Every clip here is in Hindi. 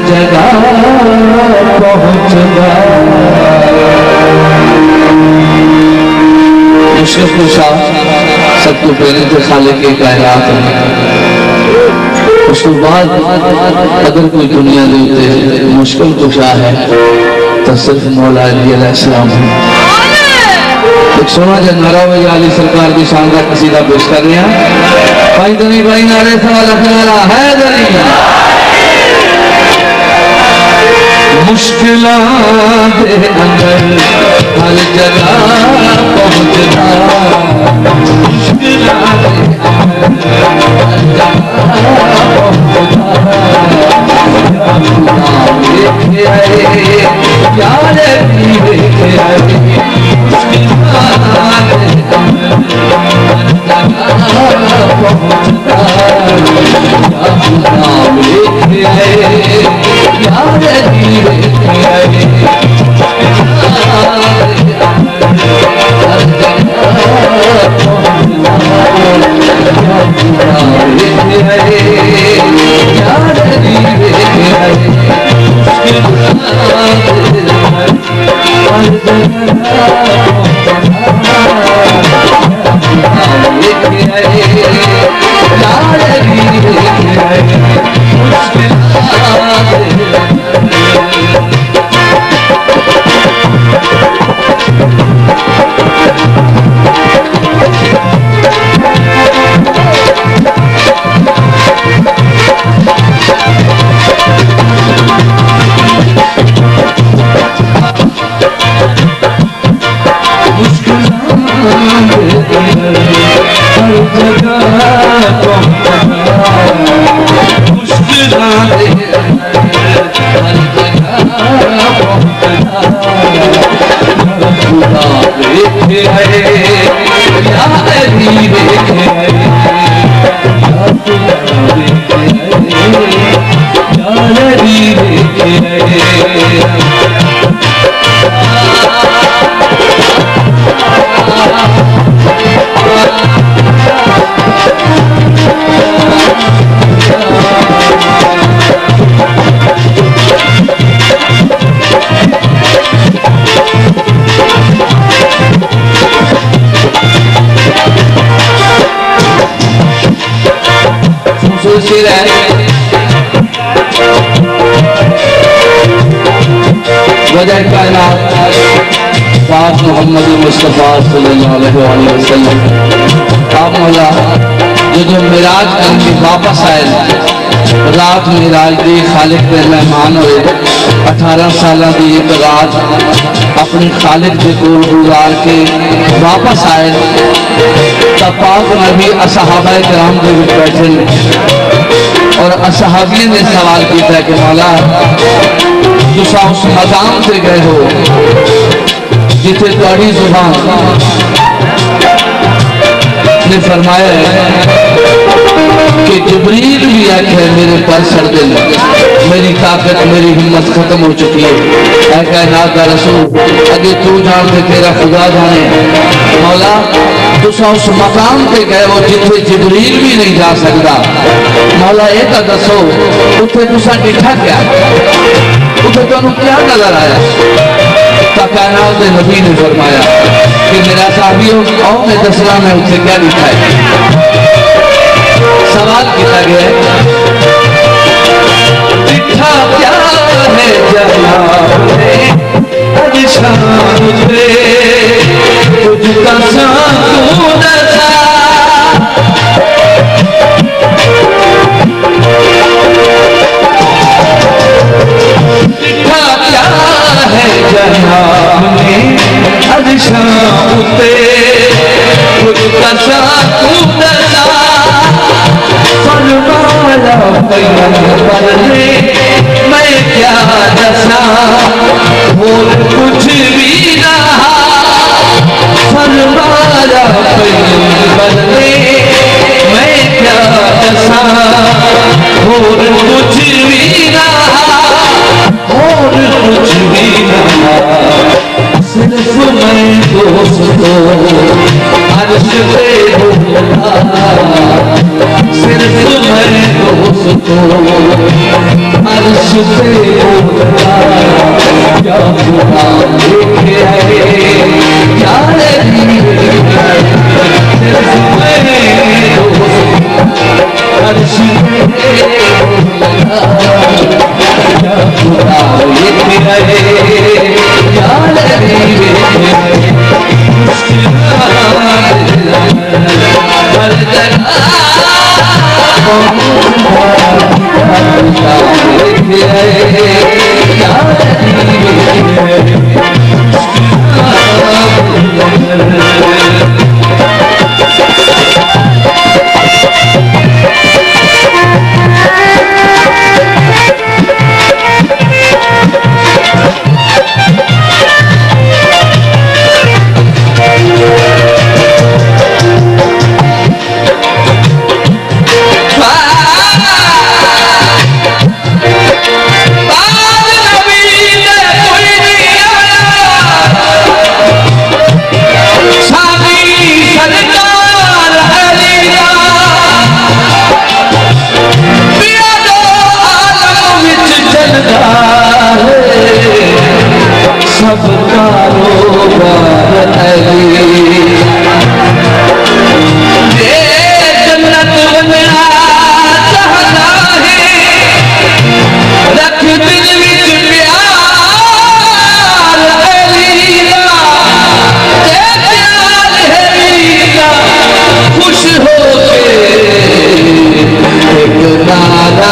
जगह पहुँच गया। मुश्किल कुशा सब तो पहले थे खालिक के कायनात में, उसके बाद अगर कोई दुनिया देते मुश्किल कुशा है तो सिर्फ मौला अली अलैहिस्सलाम है। एक सोना जब नारा अली सरकार की शानदार कसीदा पेश कर रहे हैं। भाई दनी भाई नारे सवाल वाला है दनी। मुश्किलात के अंदर हर जगह पहुंचना, मुश्किलात के अंदर हर जगह पहुंचना। देखे आए यार देखे आए, मुश्किलात के अंदर हर जगह पहुंचना। देखे आए यार वजह कायनात पाक मोहम्मद मुस्तफ़ा सल्लल्लाहु अलैहि वसल्लम आप मौला जो मिराज करके वापस आए रात मिराज दी खालिक के मेहमान हुए 18 साल की एक रात अपने खालिक के कोल गुजार के वापस आए तो पाक नबी असहाबा किराम के बीच बैठे और असहाबियों ने सवाल किया कि मौला तुसा उस मकाम से गए हो जिथे तुम्हारी जुबान ने फरमाया है कि जिब्रील भी आखे मेरे पर सर दिन मेरी ताकत मेरी हिम्मत खत्म हो चुकी है। कायनात का रसूल अगे तू जान दे तेरा खुदा जाने मौला तुसा उस मकाम पे गए हो जिथे जिब्रील भी नहीं जा सकता। मौला ये तो दसो उथे तुसा डिठा क्या, उसे तो क्या नजर आया? कायनात के नबी ने फरमाया कि मेरा साथियों आओ मैं दसना मैं उसे क्या लिखा है। सवाल किया गया दिखा क्या है जनाब ने अभिशान पे तुझका साथू दसा है जनाब ने अभिशान पे तुझका साथू दसा फरमाया पैगंबर ने मैं क्या दसा और कुछ भी रहा। फरमाया पैगंबर ने मैं क्या दसा और कुछ भी रहा और कुछ भी रहा। सिर्फ मैं दोस्तों अर्श पे सिर्फ मैं दोस्तों अर्श पे बोलता क्या खुदा देखे है क्या अर्श पे बोलता क्या खुदा देखे है क्या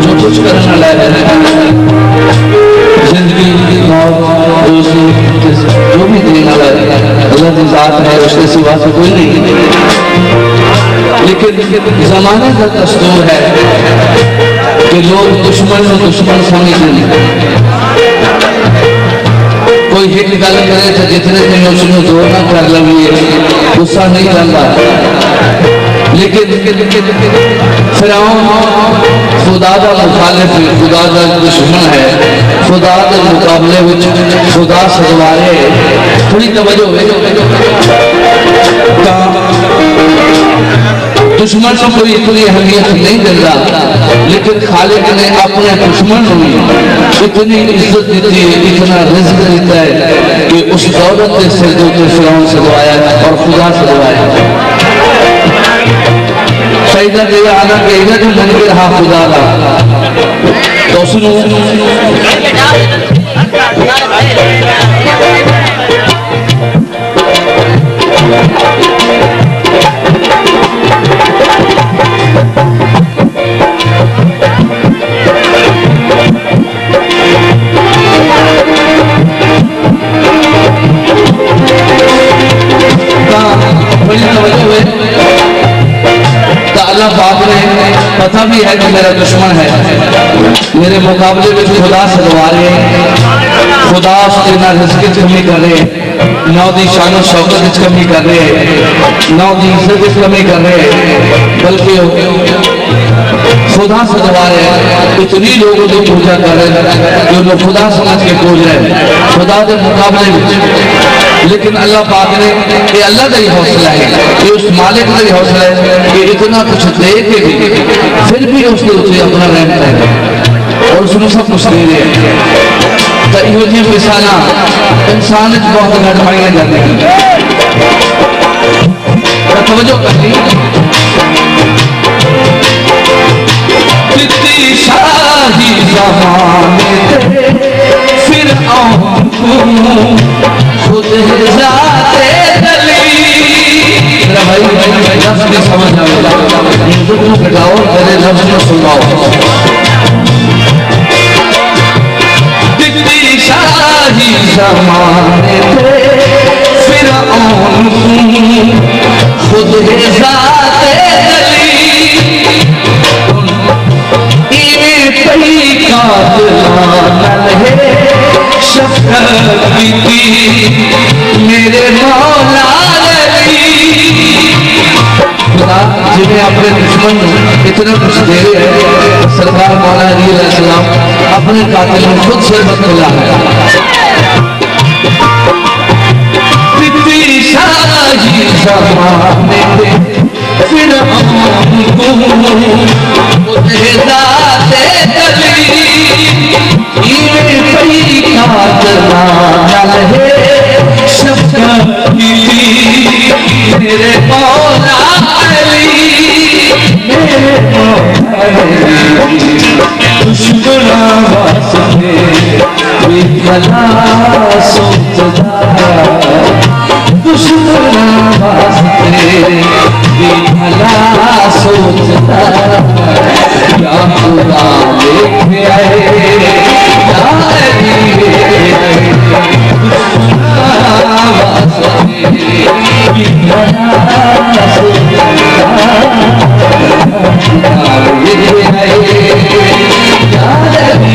जो कुछ करना लायक जिंदगी जो भी देना लायक अल्लाह की जात है, उसके सिवा से कोई नहीं। लेकिन जमाने का दस्तूर है कि लोग दुश्मन को दुश्मन समझते कोई हिट गल करे तो जितने दिन उसमें जोर ना कर लगे गुस्सा नहीं करता। लेकिन फिरौन खुदा का मुखालिफ खुदा का दुश्मन है, खुदा के मुकाबले में खुदा सदवारे थोड़ी तवज्जो दुश्मन को कोई इतनी अहमियत नहीं देता, लेकिन खालिक ने अपने दुश्मन को इतनी इज्जत दी है, इतना रिज़्क़ देता है कि उस दौलत के सिर के फिरौन सदवाया और खुदा सदवाया। सईदा के आना के इधर जो मन के रहा खुदा का तो सुनो मेरा दुश्मन है, मेरे मुकाबले में खुदा से दुआरे, खुदा उसके ना रिज़्क़ की कमी करे, ना उसकी शान और शौकत की कमी करे, ना उसकी इज्जत की कमी करे, बल्कि खुदा से दुआरे इतनी लोगों की पूजा करे जो लोग खुदा समझ के पूज रहे खुदा के मुकाबले में। लेकिन अल्लाह पाक ने ये अल्लाह का ही हौसला है, ये उस मालिक का ही हौसला है कि इतना कुछ दे के भी फिर भी उसके उसे अपना रहता है और उसने सब कुछ दे रहे। तो ये मिसाला इंसान बहुत घट मांगे जाते हैं। तवज्जो करनी कितनी शाही ज़माने फिर खुद जाते चली। भाई लफ्ज़ नहीं समझ आवेगा, म्यूजिक को घटाओ, मेरे लफ्ज़ को सुनाओ। कितनी शाही ज़माने फिर खुद जाते चली। मेरे मौला जिन्हें अपने दुश्मन इतना कुछ दे रहे हैं, सरकार मौला अली अलैहिस्सलाम अपने कातिल में खुद से बदला है। फिर मेरे मौला अली, मेरे दुश्मना वास्ते भला सोचदा, दुश्मना वास्ते भला सोचदा। या खुदा देखे आए, या अली दुश्मना वास्ते भला सोचदा। या अली